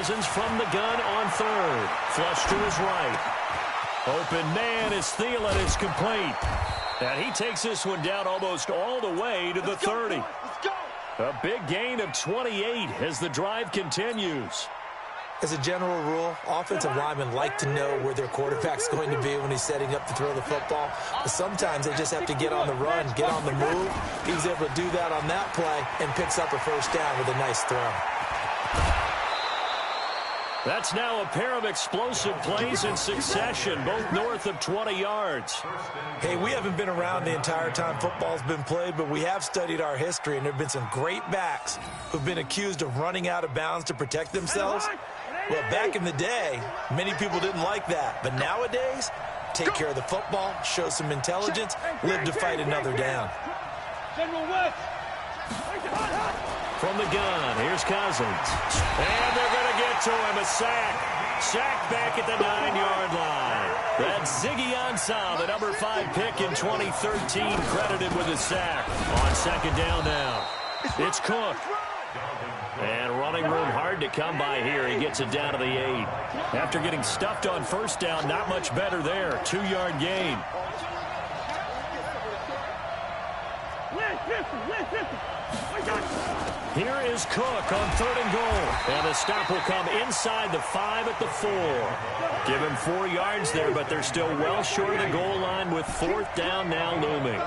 Cousins from the gun on third. Flush to his right. Open man is Thielen. It's complete. And he takes this one down almost all the way to the 30. A big gain of 28 as the drive continues. As a general rule, offensive linemen like to know where their quarterback's going to be when he's setting up to throw the football. But sometimes they just have to get on the run, get on the move. He was able to do that on that play and picks up a first down with a nice throw. That's now a pair of explosive plays in succession, both north of 20 yards. Hey, we haven't been around the entire time football's been played, but we have studied our history, and there have been some great backs who've been accused of running out of bounds to protect themselves. Well, back in the day, many people didn't like that. But nowadays, take care of the football, show some intelligence, live to fight another down. From the gun, here's Cousins. And they're going to get to him, a sack. Sack back at the 9-yard line. That's Ziggy Ansah, the number 5 pick in 2013, credited with a sack. On second down now, it's Cook. And running room hard to come by here. He gets it down to the 8. After getting stuffed on first down, not much better there. 2-yard gain. Here is Cook on 3rd and goal. And the stop will come inside the 5 at the 4. Give him 4 yards there, but they're still well short of the goal line with 4th down now looming.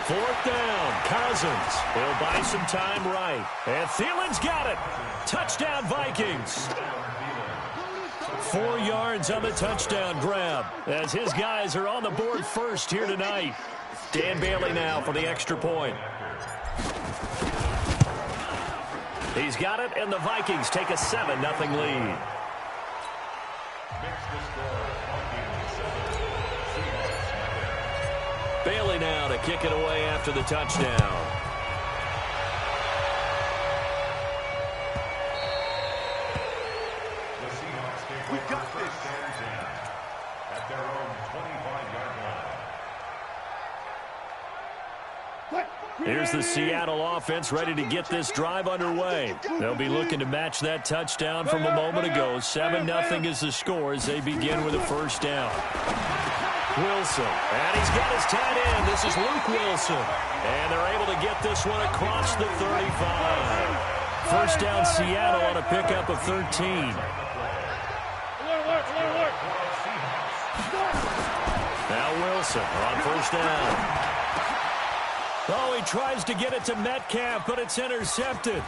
Fourth down, Cousins. He'll buy some time right. And Thielen's got it. Touchdown, Vikings. 4 yards on the touchdown grab as his guys are on the board first here tonight. Dan Bailey now for the extra point. He's got it, and the Vikings take a 7-0 lead. Bailey now to kick it away after the touchdown. We've got this at their own 25-yard line. Here's the Seattle offense ready to get this drive underway. They'll be looking to match that touchdown from a moment ago. 7-0 is the score as they begin with a first down. Wilson, and he's got his tight end. This is Luke Wilson. And they're able to get this one across the 35. First down, Seattle on a pickup of 13. Now Wilson on first down. Oh, he tries to get it to Metcalf, but it's intercepted.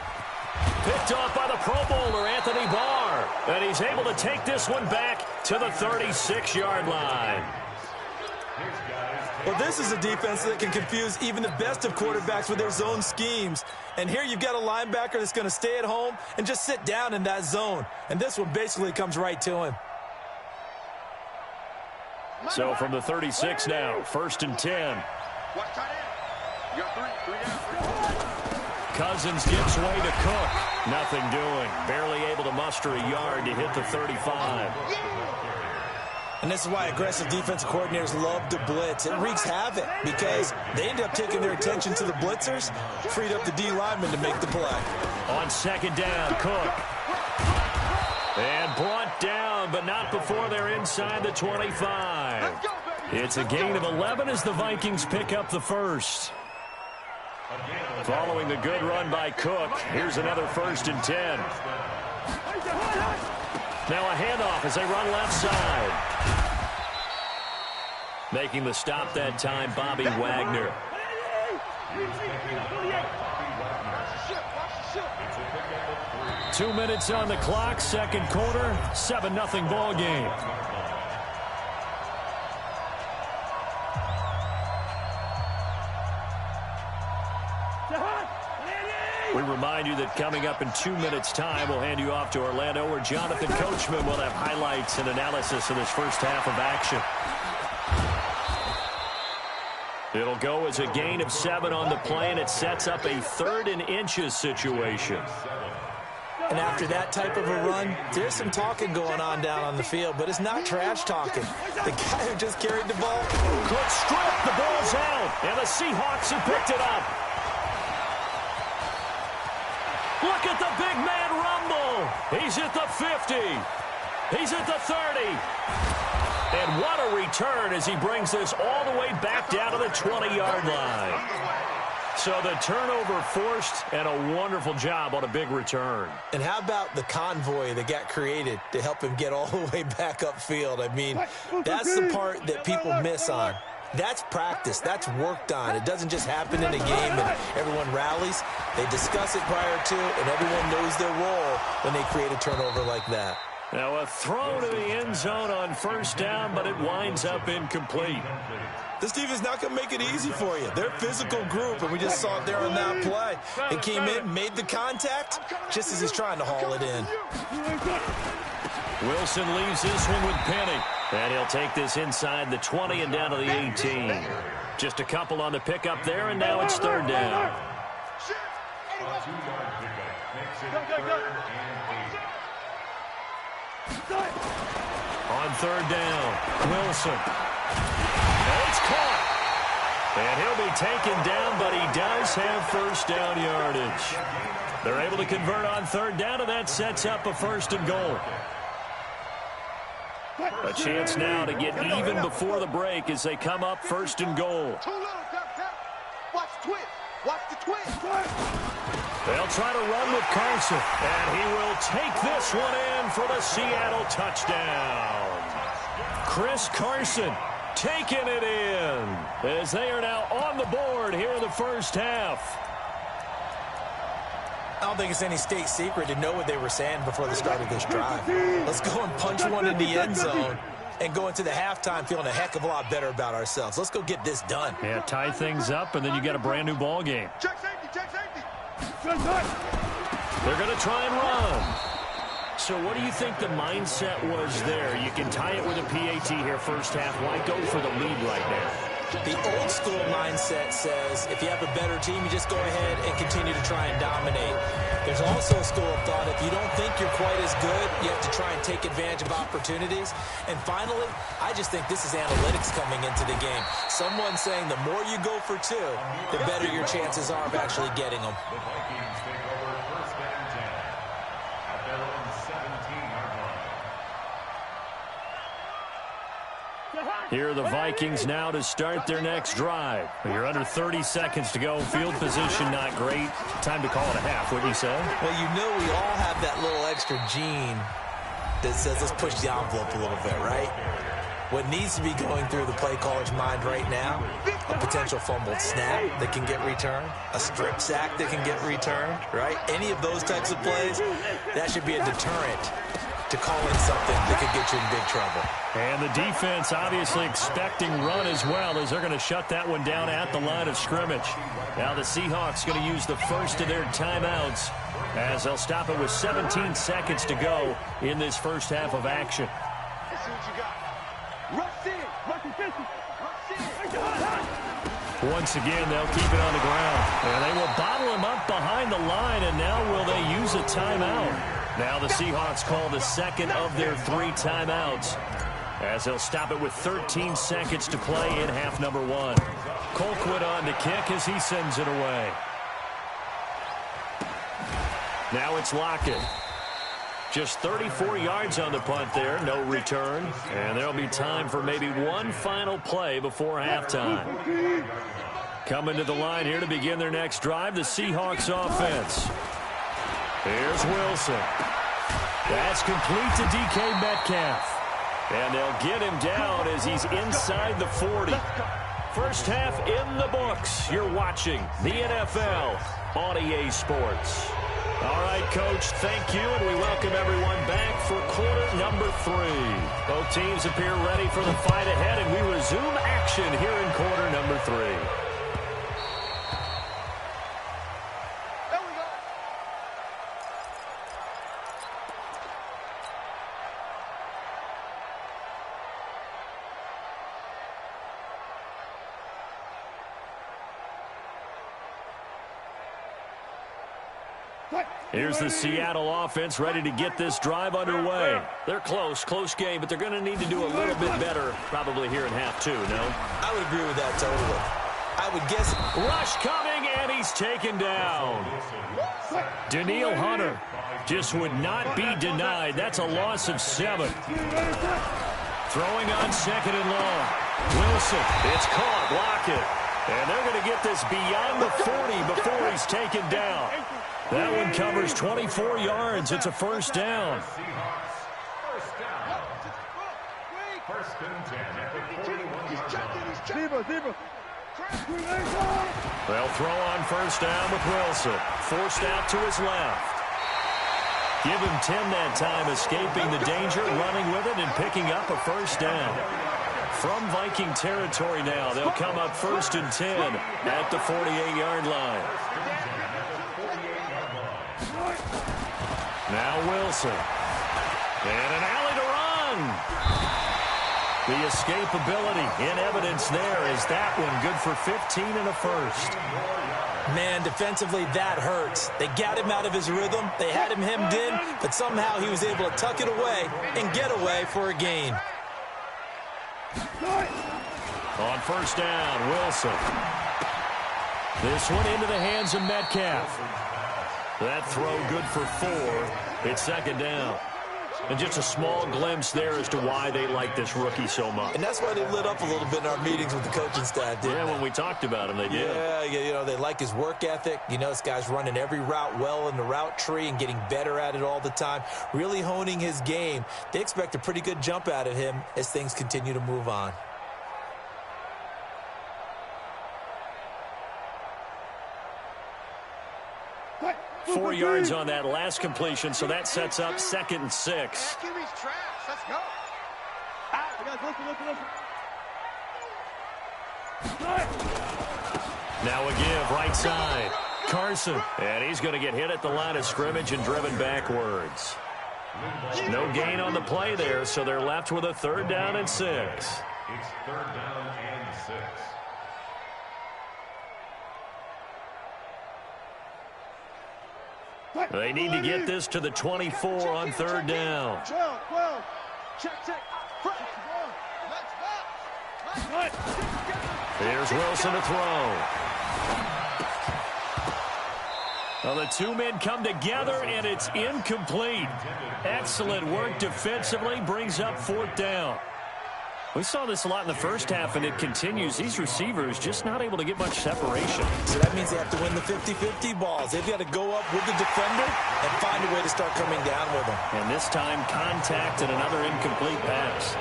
Picked off by the Pro Bowler, Anthony Barr. And he's able to take this one back to the 36-yard line. Well, this is a defense that can confuse even the best of quarterbacks with their zone schemes. And here you've got a linebacker that's going to stay at home and just sit down in that zone. And this one basically comes right to him. So from the 36 now, 1st and 10. Cousins gives way to Cook. Nothing doing. Barely able to muster a yard to hit the 35. And this is why aggressive defensive coordinators love to blitz. It wreaks havoc because they end up taking their attention to the blitzers, freed up the D lineman to make the play. On second down, Cook. And brought down, but not before they're inside the 25. It's a gain of 11 as the Vikings pick up the first. Following the good run by Cook, here's another 1st and 10. Now a handoff as they run left side. Making the stop that time, Bobby Wagner. Two minutes on the clock, second quarter, 7-0 ball game. We remind you that coming up in 2 minutes' time, we'll hand you off to Orlando, where Jonathan Coachman will have highlights and analysis of this first half of action. It'll go as a gain of 7 on the play, and it sets up a 3rd and inches situation. And after that type of a run, there's some talking going on down on the field, but it's not trash talking. The guy who just carried the ball. Cook stripped, the ball's out, and the Seahawks have picked it up. Look at the big man rumble. He's at the 50. He's at the 30. And what a return as he brings this all the way back down to the 20-yard line. So the turnover forced, and a wonderful job on a big return. And how about the convoy that got created to help him get all the way back upfield? I mean, that's the part that people miss on. That's practice. That's worked on. It doesn't just happen in a game and everyone rallies. They discuss it prior to, and everyone knows their role when they create a turnover like that. Now a throw to the end zone on first down, but it winds up incomplete. This defense not going to make it easy for you. They're a physical group, and we just saw it there on that play. He came in, made the contact, just as he's trying to haul it in. Wilson leaves this one with Penny. And he'll take this inside the 20 and down to the 18. Just a couple on the pickup there, and now it's third down. A 2-yard pickup makes it 3rd and 8. On third down, Wilson. It's caught. And he'll be taken down, but he does have first down yardage. They're able to convert on third down, and that sets up a first and goal. A chance now to get even before the break as they come up first and goal. Watch the twist. Watch the twist. They'll try to run with Carson, and he will take this one in for the Seattle touchdown. Chris Carson taking it in as they are now on the board here in the first half. I don't think it's any state secret to know what they were saying before the start of this drive. Let's go and punch one in the end zone and go into the halftime feeling a heck of a lot better about ourselves. Let's go get this done. Yeah, tie things up, and then you get a brand-new ball game. Check safety. Check safety. They're going to try and run. So what do you think the mindset was there? You can tie it with a PAT here first half. Why go for the lead right now? The old school mindset says if you have a better team, you just go ahead and continue to try and dominate. There's also a school of thought if you don't think you're quite as good, you have to try and take advantage of opportunities. And finally, I just think this is analytics coming into the game. Someone saying the more you go for two, the better your chances are of actually getting them. The Vikings take over first and 10 at their own 17-yard line. Here are the Vikings now to start their next drive. You're under 30 seconds to go. Field position not great. Time to call it a half, wouldn't you say? Well, you know we all have that little extra gene that says let's push the envelope a little bit, right? What needs to be going through the play caller's mind right now, a potential fumbled snap that can get returned, a strip sack that can get returned, right? Any of those types of plays, that should be a deterrent to call in something that could get you in big trouble. And the defense obviously expecting run as well as they're going to shut that one down at the line of scrimmage. Now the Seahawks going to use the first of their timeouts as they'll stop it with 17 seconds to go in this first half of action. Let's see what you got. Rush in. Rush in. Rush in. Once again, they'll keep it on the ground. And they will bottle him up behind the line, and now will they use a timeout? Now the Seahawks call the second of their 3 timeouts as they'll stop it with 13 seconds to play in half number 1. Colquitt on to kick as he sends it away. Now it's Lockett. Just 34 yards on the punt there, no return. And there'll be time for maybe one final play before halftime. Coming to the line here to begin their next drive, the Seahawks offense. Here's Wilson. That's complete to DK Metcalf. And they'll get him down as he's inside the 40. First half in the books. You're watching the NFL on EA Sports. All right, Coach, thank you, and we welcome everyone back for quarter number 3. Both teams appear ready for the fight ahead, and we resume action here in quarter number 3. Here's the Seattle offense ready to get this drive underway. They're close game, but they're going to need to do a little bit better probably here in half 2, no? I would agree with that totally. I would guess. Rush coming, and he's taken down. Daniil Hunter just would not be denied. That's a loss of 7. Throwing on 2nd and long. Wilson, it's caught, block it. And they're going to get this beyond the 40 before he's taken down. That one covers 24 yards. It's a first down. First and 10 at the 41-yard line. They'll throw on first down with Wilson. Forced out to his left. Give him 10 that time, escaping the danger, running with it, and picking up a first down. From Viking territory now, they'll come up first and 10 at the 48-yard line. Now Wilson. And an alley to run. The escapability in evidence there is that one good for 15 and a first. Man, defensively, that hurts. They got him out of his rhythm. They had him hemmed in, but somehow he was able to tuck it away and get away for a gain. On first down, Wilson. This one into the hands of Metcalf. That throw good for 4. It's second down. And just a small glimpse there as to why they like this rookie so much. And that's why they lit up a little bit in our meetings with the coaching staff, didn't they? When we talked about him, they did. Yeah, you know, they like his work ethic. You know, this guy's running every route well in the route tree and getting better at it all the time, really honing his game. They expect a pretty good jump out of him as things continue to move on. What? 4 yards on that last completion, so that sets up 2nd and 6. Let's go. Now a give, right side. Carson, and he's going to get hit at the line of scrimmage and driven backwards. No gain on the play there, so they're left with a 3rd down and 6. It's 3rd down and 6. They need to get this to the 24 on 3rd down. 12. Check. Here's Wilson to throw. Well, the two men come together, and it's incomplete. Excellent work defensively, brings up 4th down. We saw this a lot in the first half, and it continues. These receivers just not able to get much separation. So that means they have to win the 50-50 balls. They've got to go up with the defender and find a way to start coming down with them. And this time, contact and another incomplete pass.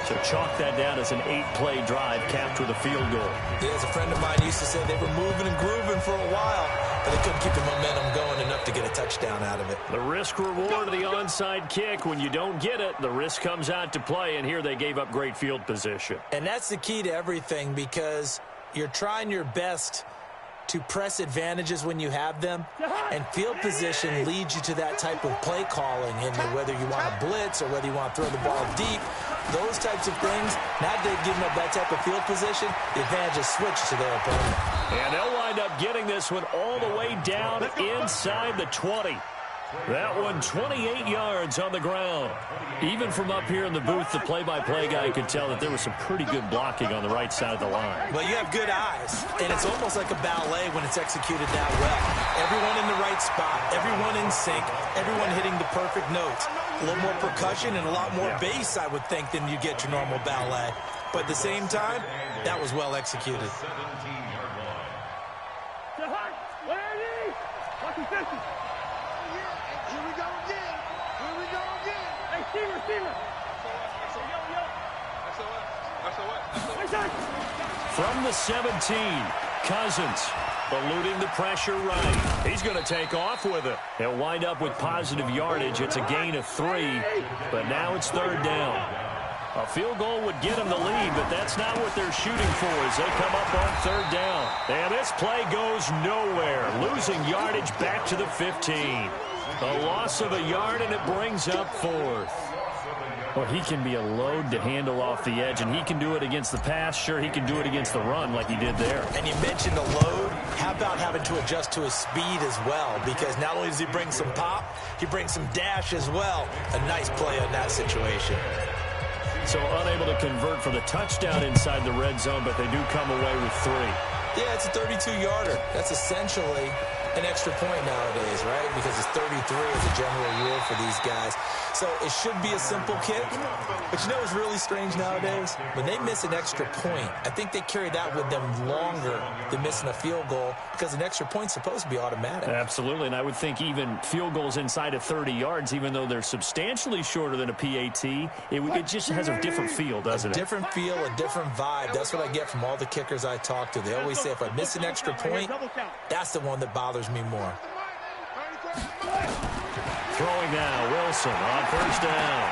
So chalk that down as an 8-play drive capped with a field goal. Yeah, as a friend of mine used to say, they were moving and grooving for a while, but they couldn't keep the momentum going enough to get a touchdown out of it. The risk-reward of the onside kick. When you don't get it, the risk comes out to play, and here they gave up great field position. And that's the key to everything, because you're trying your best to press advantages when you have them, and field position leads you to that type of play calling, and whether you want to blitz or whether you want to throw the ball deep, those types of things. Now they've given up that type of field position, the advantage is switched to their opponent. And they'll wind up getting this one all the way down inside the 20. That one 28 yards on the ground. Even from up here in the booth, the play-by-play guy could tell that there was some pretty good blocking on the right side of the line. Well, you have good eyes, and it's almost like a ballet when it's executed that well. Everyone in the right spot, everyone in sync, everyone hitting the perfect notes. A little more percussion and a lot more bass, I would think, than you get your normal ballet. But at the same time, that was well executed. 17-yard line. From the 17, Cousins eluding the pressure right. He's going to take off with it. He'll wind up with positive yardage. It's a gain of 3, but now it's 3rd down. A field goal would get them the lead, but that's not what they're shooting for as they come up on 3rd down. And this play goes nowhere, losing yardage back to the 15. A loss of a yard, and it brings up 4th. Well, he can be a load to handle off the edge, and he can do it against the pass. Sure, he can do it against the run like he did there. And you mentioned a load. How about having to adjust to his speed as well? Because not only does he bring some pop, he brings some dash as well. A nice play on that situation. So unable to convert for the touchdown inside the red zone, but they do come away with 3. Yeah, it's a 32-yarder. That's essentially an extra point nowadays, right? Because it's 33 as a general rule for these guys. So it should be a simple kick. But you know what's really strange nowadays? When they miss an extra point, I think they carry that with them longer than missing a field goal because an extra point's supposed to be automatic. Absolutely, and I would think even field goals inside of 30 yards, even though they're substantially shorter than a PAT, it just has a different feel, doesn't it? A different feel, a different vibe. That's what I get from all the kickers I talk to. They always say if I miss an extra point, that's the one that bothers me more. Throwing now, Wilson on first down.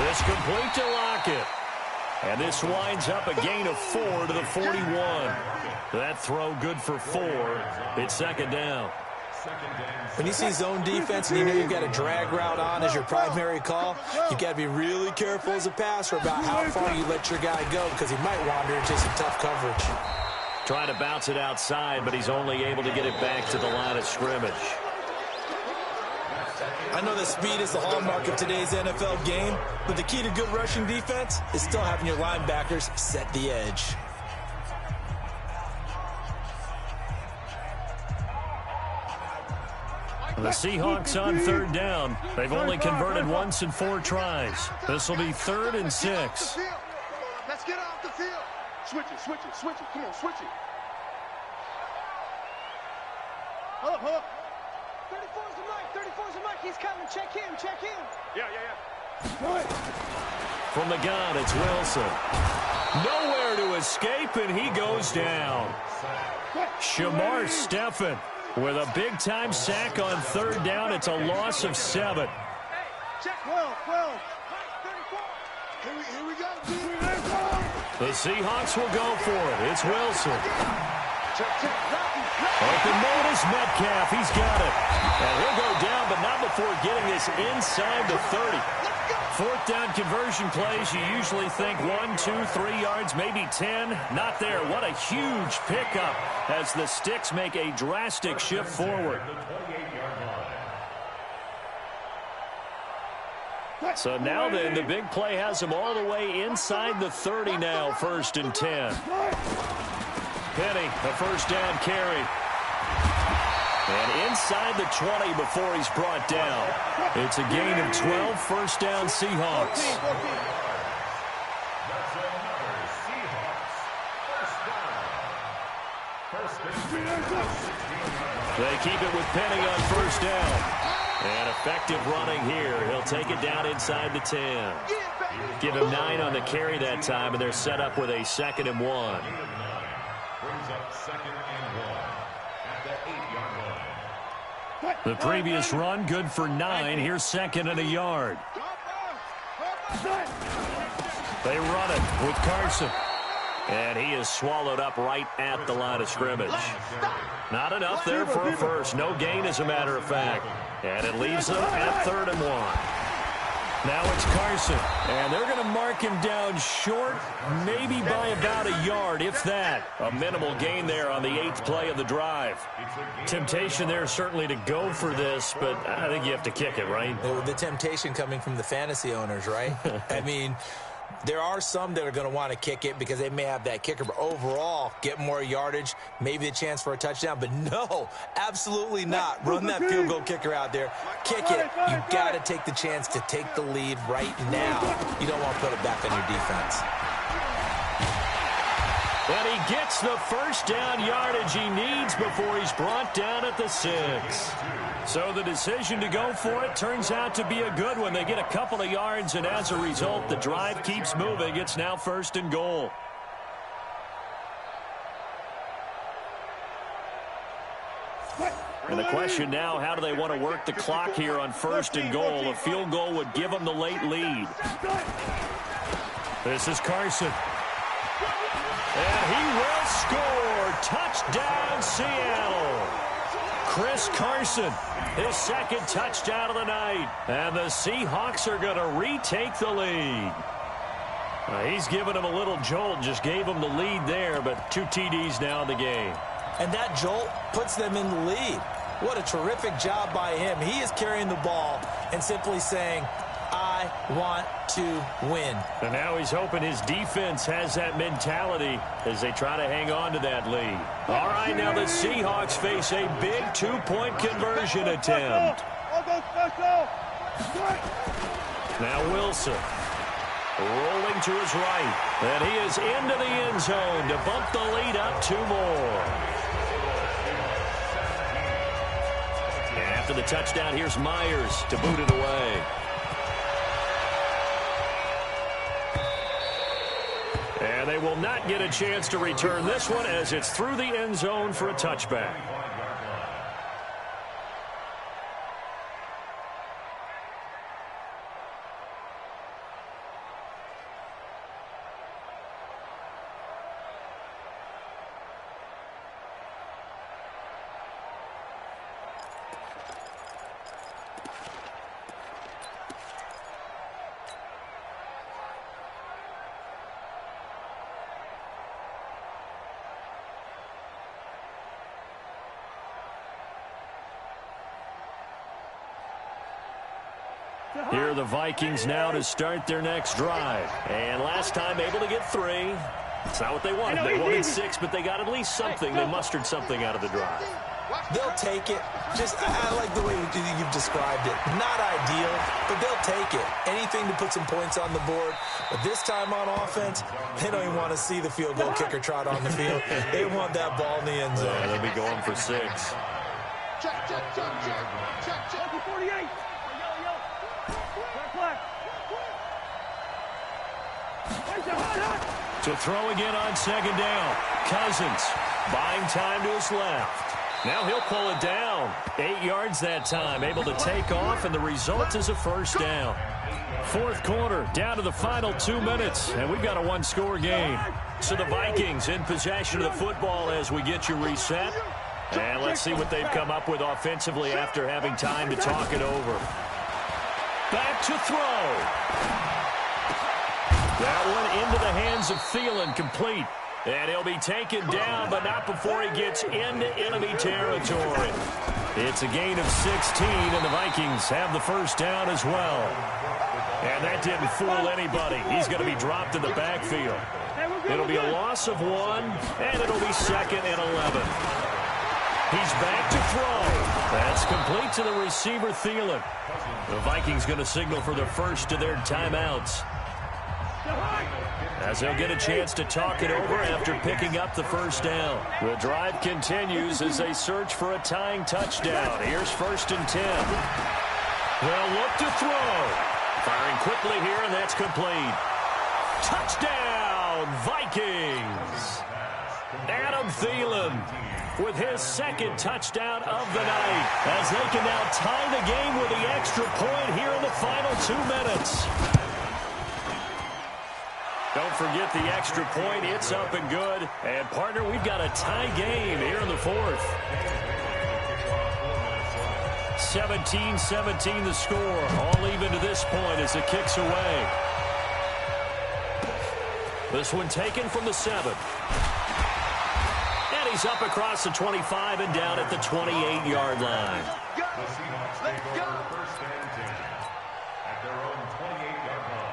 It's complete to Lockett. And this winds up a gain of 4 to the 41. That throw good for 4. It's second down. When you see zone defense and you know you've got a drag route on as your primary call, you've got to be really careful as a passer about how far you let your guy go because he might wander into some tough coverage. Trying to bounce it outside, but he's only able to get it back to the line of scrimmage. I know that speed is the hallmark of today's NFL game, but the key to good rushing defense is still having your linebackers set the edge. The Seahawks on third down. They've only converted once in 4 tries. This will be 3rd and 6. Let's get off the field. Switch it, switch it, switch it. Come on, switch it. Hold up. 34's the mic, 34's the mic. He's coming. Check him, check him. Yeah. From the gun, it's Wilson. Nowhere to escape, and he goes down. Shamar Stephen with a big-time sack on third down. It's a loss of 7. Check 12. 34. Here we go. The Seahawks will go for it. It's Wilson. Check. Open mode is Metcalf. He's got it. And he'll go down, but not before getting this inside the 30. 4th down conversion plays, you usually think 1, 2, 3 yards, maybe 10. Not there. What a huge pickup as the Sticks make a drastic shift forward. So now then, the big play has them all the way inside the 30 now, 1st and 10. Penny, a first down carry. And inside the 20 before he's brought down. It's a gain of 12, first down Seahawks. They keep it with Penny on first down. And effective running here. He'll take it down inside the 10. Give him 9 on the carry that time, and they're set up with a 2nd and 1. Brings up 2nd and 1 at the 8-yard line. The previous run, good for 9. Here's 2nd and a yard. They run it with Carson. And he is swallowed up right at the line of scrimmage. Not enough there for a first. No gain, as a matter of fact. And it leaves them at 3rd and 1. Now it's Carson. And they're going to mark him down short, maybe by about a yard, if that. A minimal gain there on the 8th play of the drive. Temptation there certainly to go for this, but I think you have to kick it, right? The temptation coming from the fantasy owners, right? I mean, there are some that are going to want to kick it because they may have that kicker, but overall, get more yardage, maybe a chance for a touchdown. But no, absolutely not. Run that field goal kicker out there. Kick it. You got to take the chance to take the lead right now. You don't want to put it back on your defense. And he gets the first down yardage he needs before he's brought down at the 6. So the decision to go for it turns out to be a good one. They get a couple of yards, and as a result, the drive keeps moving. It's now 1st and goal. And the question now, how do they want to work the clock here on 1st and goal? A field goal would give them the late lead. This is Carson. And he will score. Touchdown, Seattle. Chris Carson, his 2nd touchdown of the night. And the Seahawks are going to retake the lead. He's given him a little jolt, just gave him the lead there, but 2 TDs now in the game. And that jolt puts them in the lead. What a terrific job by him. He is carrying the ball and simply saying, I I want to win. And now he's hoping his defense has that mentality as they try to hang on to that lead. All right, now the Seahawks face a big two-point conversion attempt. Now Wilson rolling to his right. And he is into the end zone to bump the lead up 2 more. And after the touchdown, here's Myers to boot it away. And they will not get a chance to return this one as it's through the end zone for a touchback. Here are the Vikings now to start their next drive. And last time able to get 3. It's not what they wanted. They wanted 6, but they got at least something. They mustered something out of the drive. They'll take it. I like the way you've described it. Not ideal, but they'll take it. Anything to put some points on the board. But this time on offense, they don't even want to see the field goal kicker trot on the field. They want that ball in the end zone. Yeah, they'll be going for 6. Check, check, check, check. Check, check. 48. To throw again on second down. Cousins buying time to his left. Now he'll pull it down. 8 yards that time, able to take off, and the result is a first down. Fourth quarter, down to the final 2 minutes, and we've got a 1-score game. So the Vikings in possession of the football as we get you reset. And let's see what they've come up with offensively after having time to talk it over. Back to throw. That one into the hands of Thielen, complete. And he'll be taken down, but not before he gets into enemy territory. It's a gain of 16, and the Vikings have the first down as well. And that didn't fool anybody. He's going to be dropped in the backfield. It'll be a loss of 1, and it'll be 2nd and 11. He's back to throw. That's complete to the receiver, Thielen. The Vikings going to signal for the first of their timeouts, as they'll get a chance to talk it over after picking up the first down. The drive continues as they search for a tying touchdown. Here's 1st and 10. They'll look to throw. Firing quickly here, and that's complete. Touchdown, Vikings! Adam Thielen with his 2nd touchdown of the night, as they can now tie the game with the extra point here in the final 2 minutes. Don't forget the extra point. It's up and good. And, partner, we've got a tie game here in the 4th. 17-17 the score. All even to this point as it kicks away. This one taken from the 7. And he's up across the 25 and down at the 28-yard line. Let's go. First and 10 at their own 28-yard line.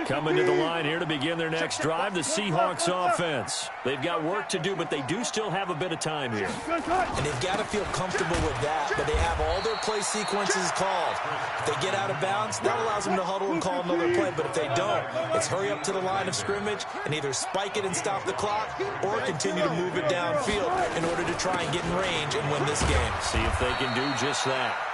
Coming to the line here to begin their next drive, the Seahawks offense. They've got work to do, but they do still have a bit of time here. And they've got to feel comfortable with that, but they have all their play sequences called. If they get out of bounds, that allows them to huddle and call another play, but if they don't, it's hurry up to the line of scrimmage and either spike it and stop the clock or continue to move it downfield in order to try and get in range and win this game. See if they can do just that.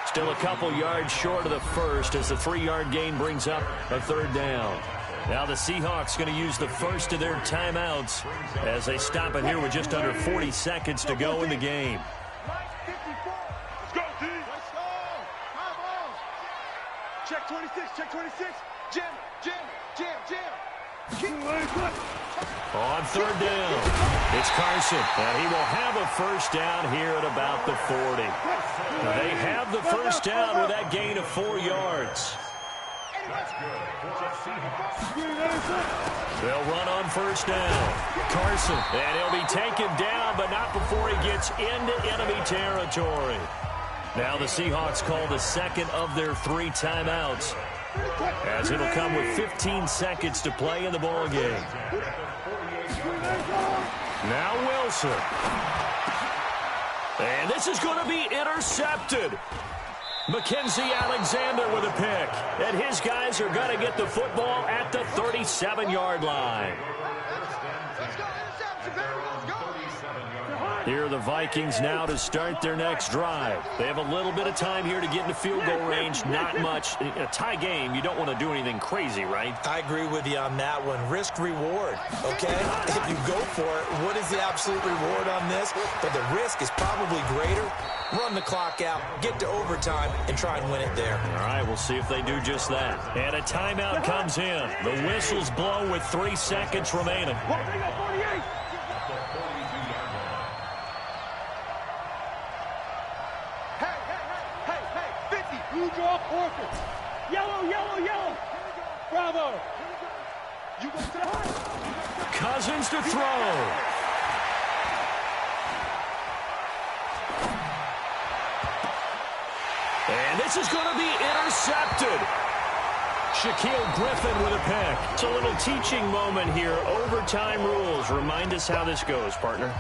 Still a couple yards short of the first as the 3-yard gain brings up a 3rd down. Now the Seahawks going to use the first of their timeouts as they stop it here with just under 40 seconds to go in the game. Let's go, team. Let's go. Come on. Check 26. Check 26. Jam, jam, jam, jam. On 3rd down, it's Carson, and he will have a first down here at about the 40. They have the first down with that gain of 4 yards. They'll run on 1st down. Carson, and he'll be taken down, but not before he gets into enemy territory. Now the Seahawks call the second of their 3 timeouts, as it'll come with 15 seconds to play in the ball game. Now Wilson. And this is going to be intercepted. Mackenzie Alexander with a pick. And his guys are going to get the football at the 37-yard line. Here are the Vikings now to start their next drive. They have a little bit of time here to get into field goal range. Not much. In a tie game, you don't want to do anything crazy, right? I agree with you on that one. Risk-reward, okay? If you go for it, what is the absolute reward on this? But the risk is probably greater. Run the clock out, get to overtime, and try and win it there. All right, we'll see if they do just that. And a timeout comes in. The whistles blow with 3 seconds remaining. You draw forfeit. Yellow, yellow, yellow. Bravo. You go to the high. Cousins to throw. And this is going to be intercepted. Shaquille Griffin with a pick. It's a little teaching moment here. Overtime rules. Remind us how this goes, partner.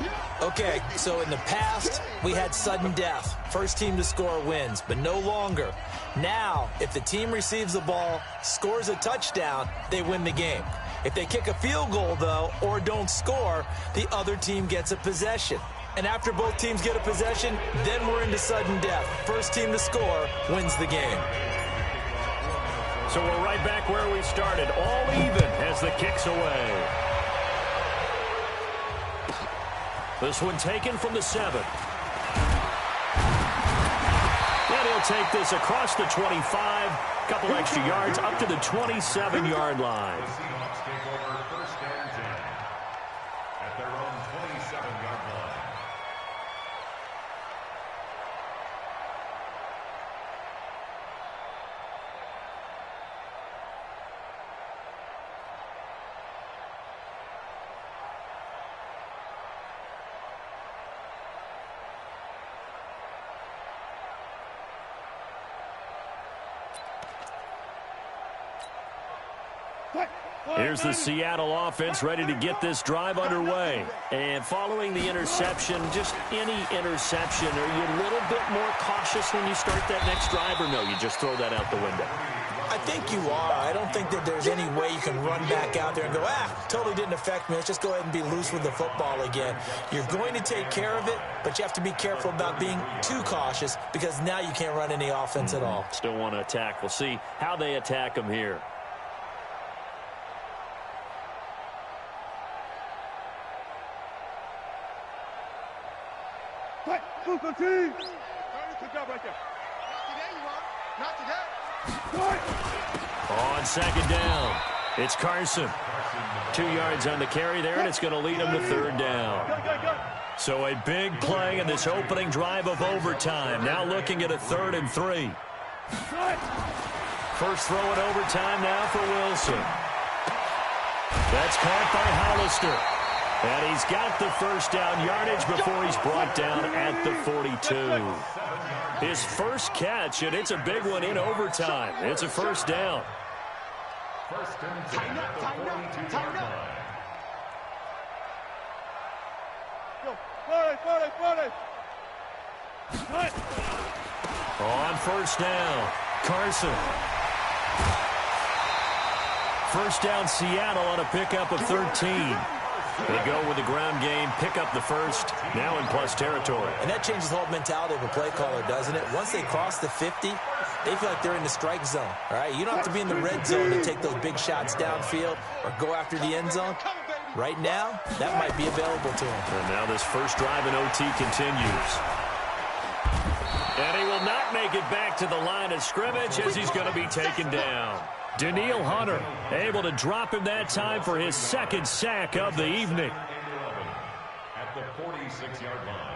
Okay, so in the past, we had sudden death. First team to score wins, but no longer. Now, if the team receives the ball, scores a touchdown, they win the game. If they kick a field goal, though, or don't score, the other team gets a possession. And after both teams get a possession, then we're into sudden death. First team to score wins the game. So we're right back where we started, all even as the kick's away. This one taken from the 7. And he'll take this across the 25, couple extra yards up to the 27-yard line. The Seahawks take over first and 10 at their own 27-yard line. Here's the Seattle offense ready to get this drive underway. And following the interception, just any interception, are you a little bit more cautious when you start that next drive, or no, you just throw that out the window? I think you are. I don't think that there's any way you can run back out there and go, totally didn't affect me. Let's just go ahead and be loose with the football again. You're going to take care of it, but you have to be careful about being too cautious because now you can't run any offense at all. Still want to attack. We'll see how they attack them here. Good team. Good job right there. Not today, you are. Not today. On second down, it's Carson. 2 yards on the carry there, and it's going to lead him to third down. So a big play in this opening drive of overtime. Now looking at a 3rd and 3. First throw in overtime now for Wilson. That's caught by Hollister. And he's got the first down yardage before he's brought down at the 42. His first catch, and it's a big one in overtime. It's a first down. First and 10 at the 42-yard line. On first down, Carson. First down, Seattle on a pickup of 13. They go with the ground game, pick up the first, now in plus territory. And that changes the whole mentality of a play caller, doesn't it? Once they cross the 50, they feel like they're in the strike zone, all right? You don't have to be in the red zone to take those big shots downfield or go after the end zone. Right now, that might be available to him. And now this first drive in OT continues. And he will not make it back to the line of scrimmage as he's going to be taken down. Daniil Hunter able to drop him that time for his second sack of the evening. At the 46-yard line.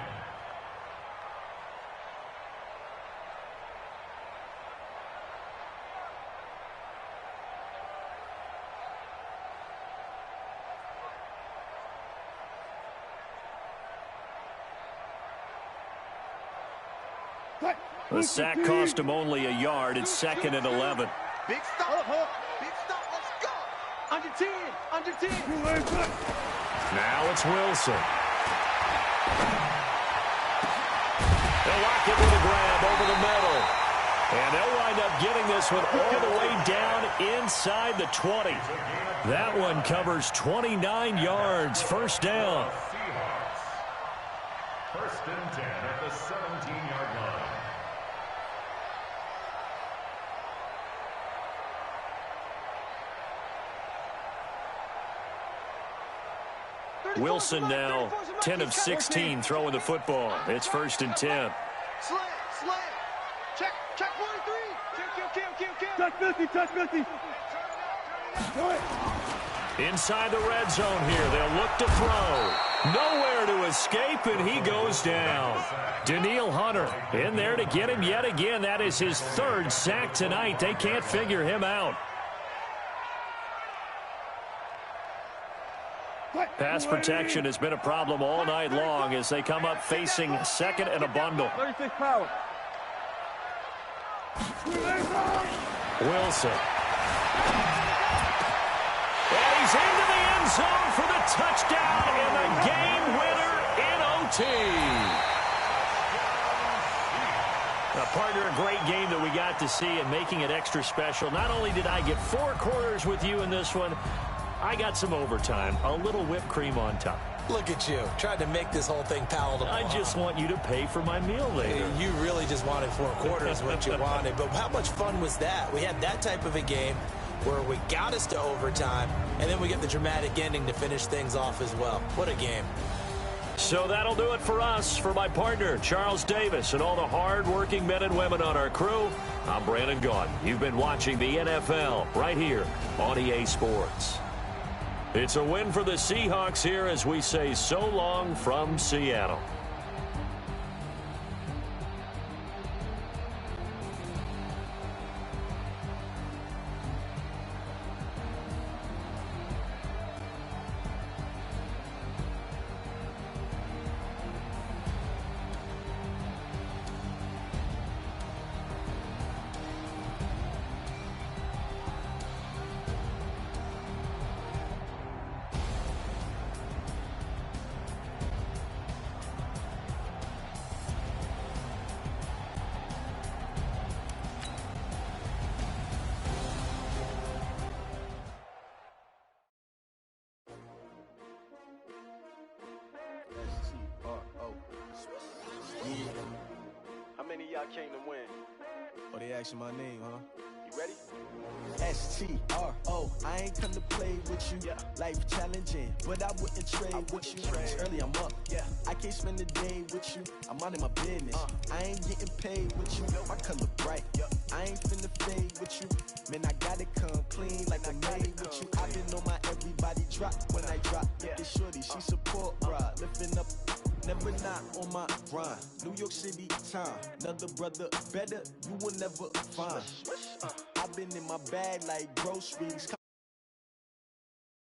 The sack cost him only a yard. It's 2nd and 11. Big stop. Big stop. Let's go. Under 10. Under 10. Now it's Wilson. They'll lock it with a grab over the middle. And they'll wind up getting this one all the way down inside the 20. That one covers 29 yards. First down. First and 10 at the 17-yard line. Wilson now 10 of 16 throwing the football. It's 1st and 10. Slant. Check 43. Kill. Touch 50. Touch 50. Inside the red zone here. They'll look to throw. Nowhere to escape, and he goes down. Danielle Hunter in there to get him yet again. That is his 3rd sack tonight. They can't figure him out. Pass protection has been a problem all night long as they come up facing 2nd and a bundle. 36 power. Wilson. And he's into the end zone for the touchdown and the game winner in OT. Now, partner, a great game that we got to see and making it extra special. Not only did I get 4 quarters with you in this one, I got some overtime, a little whipped cream on top. Look at you, trying to make this whole thing palatable. I just want you to pay for my meal later. You really just wanted 4 quarters what you wanted, but how much fun was that? We had that type of a game where we got us to overtime, and then we get the dramatic ending to finish things off as well. What a game. So that'll do it for us. For my partner, Charles Davis, and all the hard-working men and women on our crew, I'm Brandon Gaudin. You've been watching the NFL right here on EA Sports. It's a win for the Seahawks here as we say so long from Seattle. How many of y'all came to win? Oh, they asking my name, huh? You ready? S-T-R-O, I ain't come to play with you. Yeah. Life challenging, but I wouldn't trade with you. It's early, I'm up. Yeah. I can't spend the day with you. I'm minding my business. I ain't getting paid with you. My color bright. I ain't finna fade with you. Man, I gotta come clean like I made with you. I been on my everybody drop when I drop. Look at shorty, she support, bruh. Lifting up. Never not on my grind. New York City time. Another brother better, you will never find. I've been in my bag like groceries.